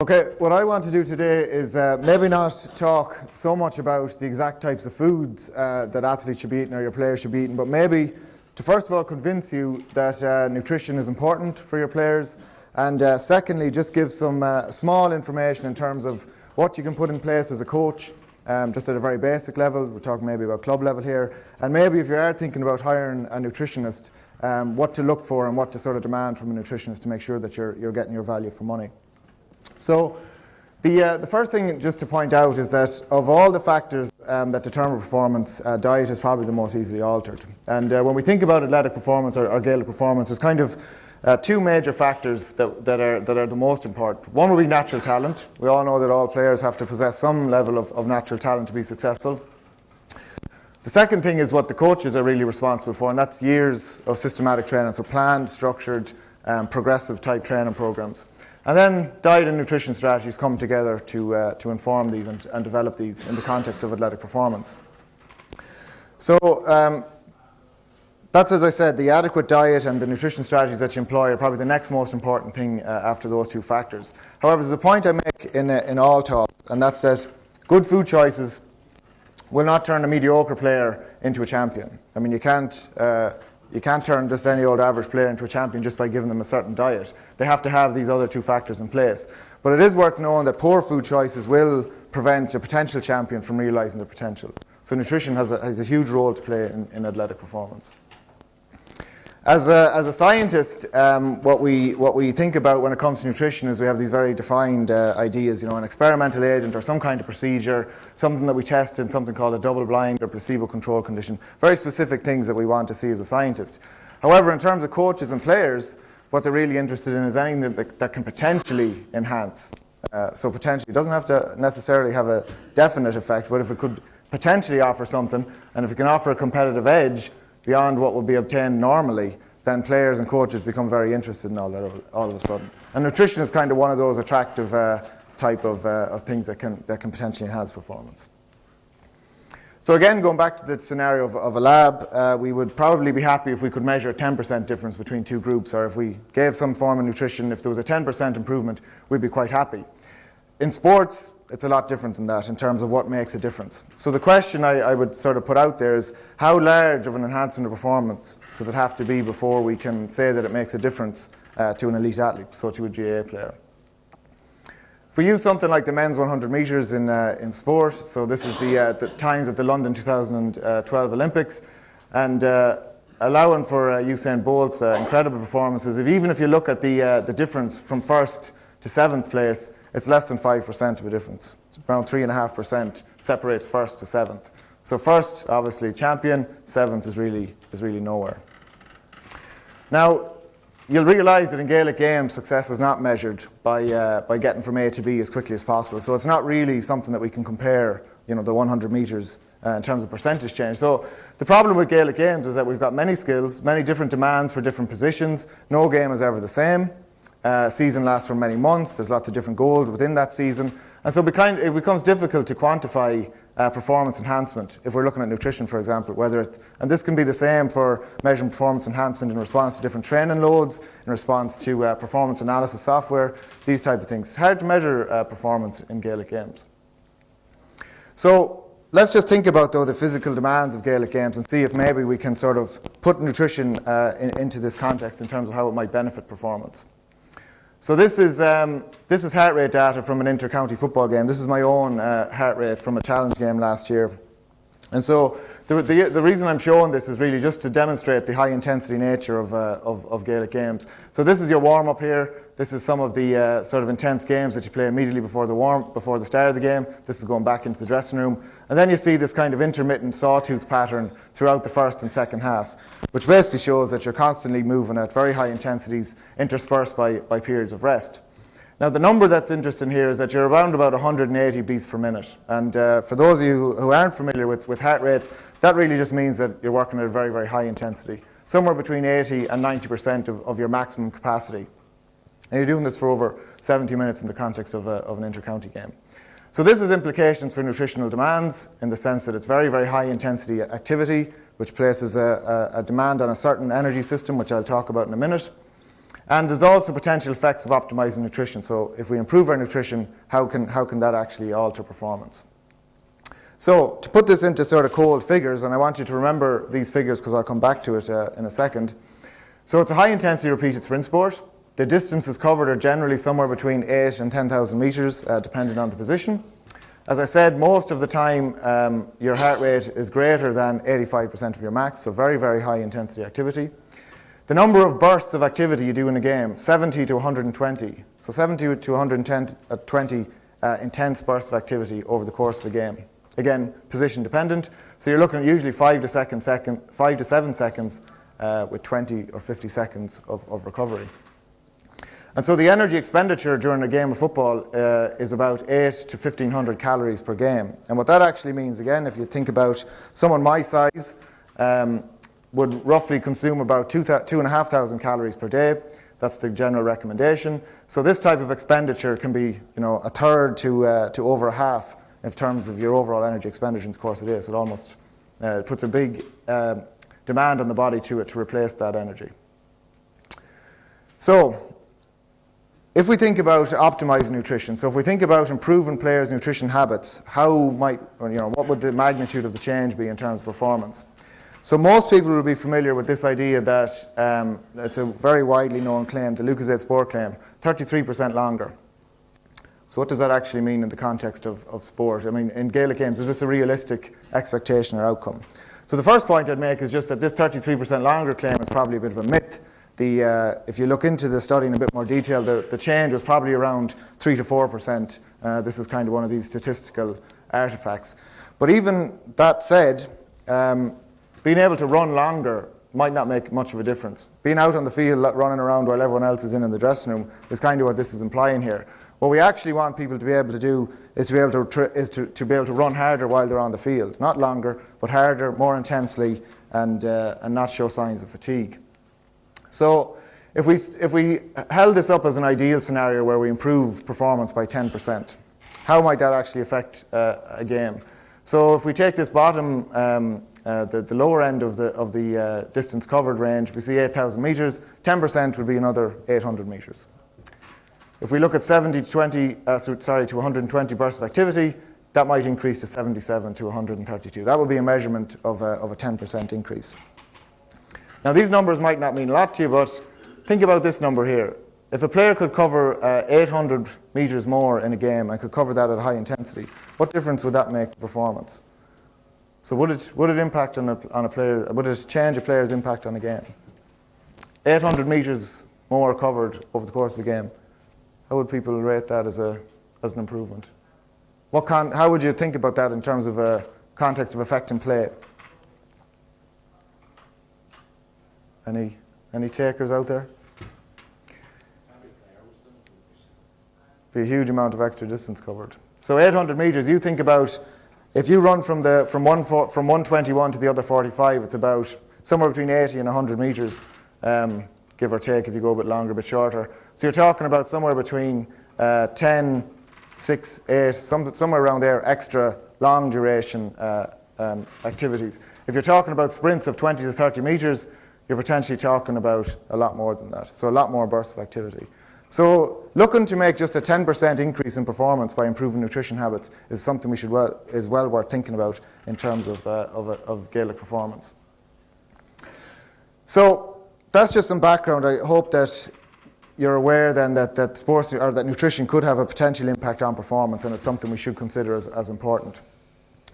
Okay, what I want to do today is maybe not talk so much about the exact types of foods that athletes should be eating or your players should be eating, but maybe to first of all convince you that nutrition is important for your players, and secondly just give some small information in terms of what you can put in place as a coach, just at a very basic level. We're talking maybe about club level here, and maybe if you are thinking about hiring a nutritionist, what to look for and what to sort of demand from a nutritionist to make sure that you're getting your value for money. So the first thing just to point out is that of all the factors that determine performance, diet is probably the most easily altered. And when we think about athletic performance or Gaelic performance, there's kind of two major factors that are the most important. One would be natural talent. We all know that all players have to possess some level of natural talent to be successful. The second thing is what the coaches are really responsible for, and that's years of systematic training, so planned, structured, progressive type training programs. And then diet and nutrition strategies come together to inform these and develop these in the context of athletic performance. So that's, as I said, the adequate diet and the nutrition strategies that you employ are probably the next most important thing after those two factors. However, there's a point I make in all talks, and that's that good food choices will not turn a mediocre player into a champion. I mean, you can't turn just any old average player into a champion just by giving them a certain diet. They have to have these other two factors in place. But it is worth knowing that poor food choices will prevent a potential champion from realising their potential. So nutrition has a huge role to play in athletic performance. As a scientist, what we think about when it comes to nutrition is we have these very defined ideas, an experimental agent or some kind of procedure, something that we test in something called a double-blind or placebo-controlled condition, very specific things that we want to see as a scientist. However, in terms of coaches and players, what they're really interested in is anything that can potentially enhance. So potentially, it doesn't have to necessarily have a definite effect, but if it could potentially offer something, and if it can offer a competitive edge beyond what would be obtained normally, then players and coaches become very interested in all that all of a sudden. And nutrition is kind of one of those attractive type of things that can potentially enhance performance. So again, going back to the scenario of a lab, we would probably be happy if we could measure a 10% difference between two groups, or if we gave some form of nutrition, if there was a 10% improvement, we'd be quite happy. In sports, it's a lot different than that in terms of what makes a difference. So the question I would sort of put out there is, how large of an enhancement of performance does it have to be before we can say that it makes a difference to an elite athlete, so to a GAA player? If we use something like the men's 100 metres in sport, so this is the times at the London 2012 Olympics, and allowing for Usain Bolt's incredible performances, even if you look at the difference from first to seventh place, it's less than 5% of a difference. It's around 3.5% separates first to seventh. So first, obviously, champion. Seventh is really nowhere. Now, you'll realise that in Gaelic games, success is not measured by getting from A to B as quickly as possible. So it's not really something that we can compare, the 100 metres in terms of percentage change. So the problem with Gaelic games is that we've got many skills, many different demands for different positions. No game is ever the same. Season lasts for many months. There's lots of different goals within that season. And so it becomes difficult to quantify performance enhancement if we're looking at nutrition, for example, and this can be the same for measuring performance enhancement in response to different training loads, in response to performance analysis software, these type of things. It's hard to measure performance in Gaelic games. So let's just think about, though, the physical demands of Gaelic games and see if maybe we can sort of put nutrition into this context in terms of how it might benefit performance. So this is heart rate data from an inter-county football game. This is my own heart rate from a challenge game last year. And so the reason I'm showing this is really just to demonstrate the high intensity nature of Gaelic games. So this is your warm-up here. This is some of the sort of intense games that you play immediately before the start of the game. This is going back into the dressing room. And then you see this kind of intermittent sawtooth pattern throughout the first and second half, which basically shows that you're constantly moving at very high intensities interspersed by periods of rest. Now, the number that's interesting here is that you're around about 180 beats per minute. And for those of you who aren't familiar with heart rates, that really just means that you're working at a very, very high intensity, somewhere between 80 and 90% of your maximum capacity. And you're doing this for over 70 minutes in the context of an inter-county game. So this has implications for nutritional demands in the sense that it's very, very high intensity activity, which places a demand on a certain energy system, which I'll talk about in a minute. And there's also potential effects of optimizing nutrition. So if we improve our nutrition, how can that actually alter performance? So to put this into sort of cold figures, and I want you to remember these figures because I'll come back to it in a second. So it's a high-intensity repeated sprint sport. The distances covered are generally somewhere between 8 and 10,000 meters, depending on the position. As I said, most of the time, your heart rate is greater than 85% of your max, so very, very high-intensity activity. The number of bursts of activity you do in a game, 70 to 120. So 70 to 120 intense bursts of activity over the course of a game. Again, position dependent. So you're looking at usually 5 to 7 seconds with 20 or 50 seconds of recovery. And so the energy expenditure during a game of football is about 8 to 1,500 calories per game. And what that actually means, again, if you think about someone my size, would roughly consume about 2,500 calories per day. That's the general recommendation. So this type of expenditure can be, a third to over a half in terms of your overall energy expenditure in the course of the day. So it almost puts a big demand on the body to replace that energy. So if we think about optimizing nutrition, so if we think about improving players' nutrition habits, what would the magnitude of the change be in terms of performance? So most people will be familiar with this idea that it's a very widely known claim, the Lucozade Sport claim, 33% longer. So what does that actually mean in the context of sport? I mean, in Gaelic games, is this a realistic expectation or outcome? So the first point I'd make is just that this 33% longer claim is probably a bit of a myth. If you look into the study in a bit more detail, the change was probably around 3 to 4%. This is kind of one of these statistical artifacts. But even that said, being able to run longer might not make much of a difference. Being out on the field running around while everyone else is in the dressing room is kind of what this is implying here. What we actually want people to be able to do is to be able to run harder while they're on the field. Not longer, but harder, more intensely, and not show signs of fatigue. So if we held this up as an ideal scenario where we improve performance by 10%, how might that actually affect a game? So if we take this bottom, the lower end of the distance covered range, we see 8,000 meters. 10% would be another 800 meters. If we look at 70 to 120 bursts of activity, that might increase to 77 to 132. That would be a measurement of a 10% increase. Now these numbers might not mean a lot to you, but think about this number here. If a player could cover 800 meters more in a game and could cover that at high intensity, what difference would that make to performance? So would it impact on a player? Would it change a player's impact on a game? 800 meters more covered over the course of a game. How would people rate that as an improvement? How would you think about that in terms of a context of effect in play? Any takers out there? Be a huge amount of extra distance covered. So 800 meters. You think about if you run from 121 to the other 45, it's about somewhere between 80 and 100 meters, give or take. If you go a bit longer, a bit shorter. So you're talking about somewhere between 10, 6, 8, somewhere around there, extra long duration activities. If you're talking about sprints of 20 to 30 meters, you're potentially talking about a lot more than that. So a lot more bursts of activity. So looking to make just a 10% increase in performance by improving nutrition habits is something is well worth thinking about in terms of Gaelic performance. So that's just some background. I hope that you're aware then that sports or that nutrition could have a potential impact on performance, and it's something we should consider as important.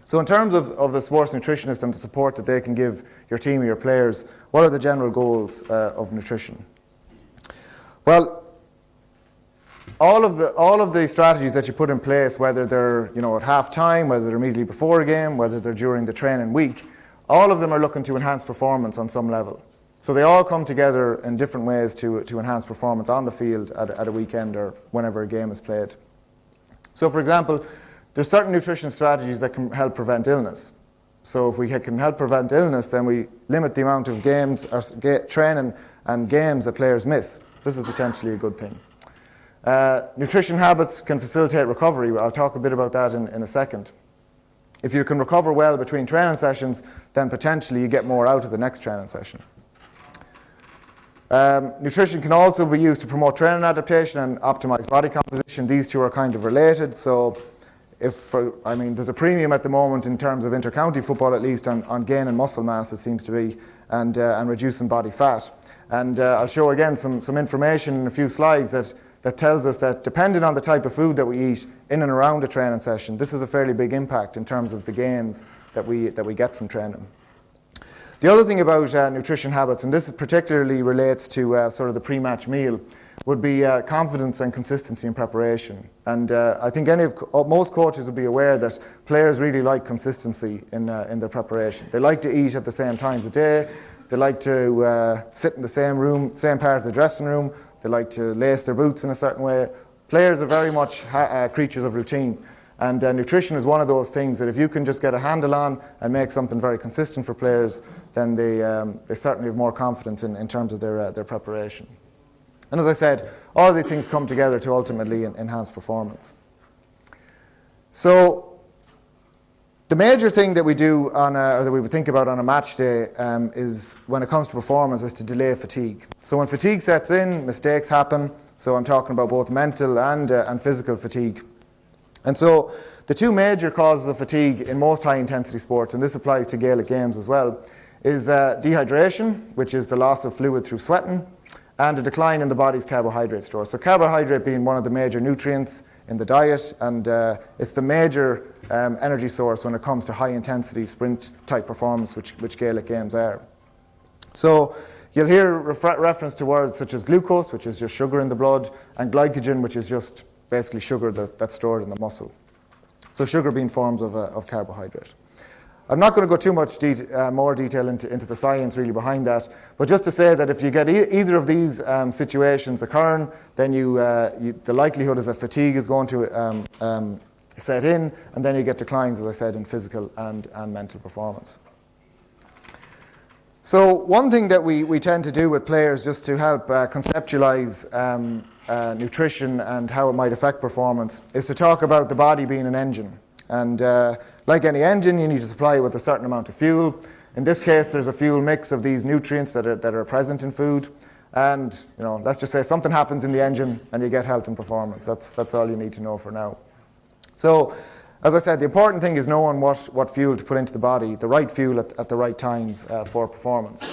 So in terms of the sports nutritionist and the support that they can give your team or your players, what are the general goals of nutrition? Well, all of the strategies that you put in place, whether they're at half time, whether they're immediately before a game, whether they're during the training week, all of them are looking to enhance performance on some level. So they all come together in different ways to enhance performance on the field at a weekend or whenever a game is played. So for example, there's certain nutrition strategies that can help prevent illness. So if we can help prevent illness, then we limit the amount of games or training and games that players miss. This is potentially a good thing. Nutrition habits can facilitate recovery. I'll talk a bit about that in a second. If you can recover well between training sessions, then potentially you get more out of the next training session. Nutrition can also be used to promote training adaptation and optimize body composition. These two are kind of related. So there's a premium at the moment in terms of inter-county football, at least, on gaining muscle mass, it seems to be, and reducing body fat. And I'll show again some information in a few slides that tells us that depending on the type of food that we eat in and around a training session, this is a fairly big impact in terms of the gains that we get from training. The other thing about nutrition habits, and this particularly relates to sort of the pre-match meal, would be confidence and consistency in preparation. And I think most coaches would be aware that players really like consistency in their preparation. They like to eat at the same times of day. They like to sit in the same part of the dressing room. They like to lace their boots in a certain way. Players are very much creatures of routine. And nutrition is one of those things that if you can just get a handle on and make something very consistent for players, then they certainly have more confidence in terms of their preparation. And as I said, all of these things come together to ultimately enhance performance. So the major thing that we do or that we would think about on a match day is, when it comes to performance, is to delay fatigue. So when fatigue sets in, mistakes happen. So I'm talking about both mental and physical fatigue. And so the two major causes of fatigue in most high-intensity sports, and this applies to Gaelic games as well, is dehydration, which is the loss of fluid through sweating, and a decline in the body's carbohydrate store. So carbohydrate being one of the major nutrients in the diet, and it's the major energy source when it comes to high-intensity sprint-type performance, which Gaelic games are. So you'll hear reference to words such as glucose, which is just sugar in the blood, and glycogen, which is just basically sugar that's stored in the muscle. So sugar being forms of carbohydrate. I'm not going to go too much more detail into the science really behind that, but just to say that if you get either of these situations occurring, then the likelihood is that fatigue is going to set in, and then you get declines, as I said, in physical and mental performance. So one thing that we tend to do with players, just to help conceptualize nutrition and how it might affect performance, is to talk about the body being an engine. And like any engine, you need to supply it with a certain amount of fuel. In this case, there's a fuel mix of these nutrients that are present in food. And let's just say something happens in the engine and you get health and performance. That's all you need to know for now. So, as I said, the important thing is knowing what fuel to put into the body, the right fuel at the right times for performance.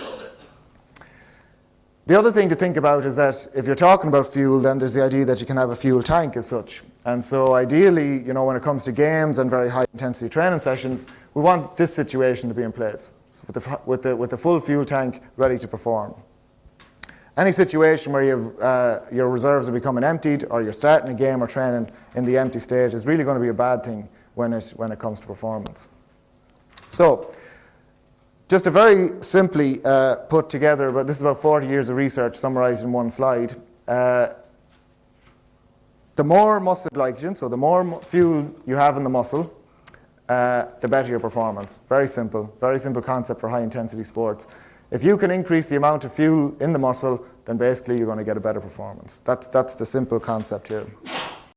The other thing to think about is that if you're talking about fuel, then there's the idea that you can have a fuel tank as such. And so ideally, when it comes to games and very high intensity training sessions, we want this situation to be in place, so with the full fuel tank ready to perform. Any situation where your reserves are becoming emptied, or you're starting a game or training in the empty state, is really going to be a bad thing when it comes to performance. So, just to very simply put together, but this is about 40 years of research summarized in one slide. The more muscle glycogen, so the more fuel you have in the muscle, the better your performance. Very simple concept for high intensity sports. If you can increase the amount of fuel in the muscle, then basically you're going to get a better performance. That's the simple concept here.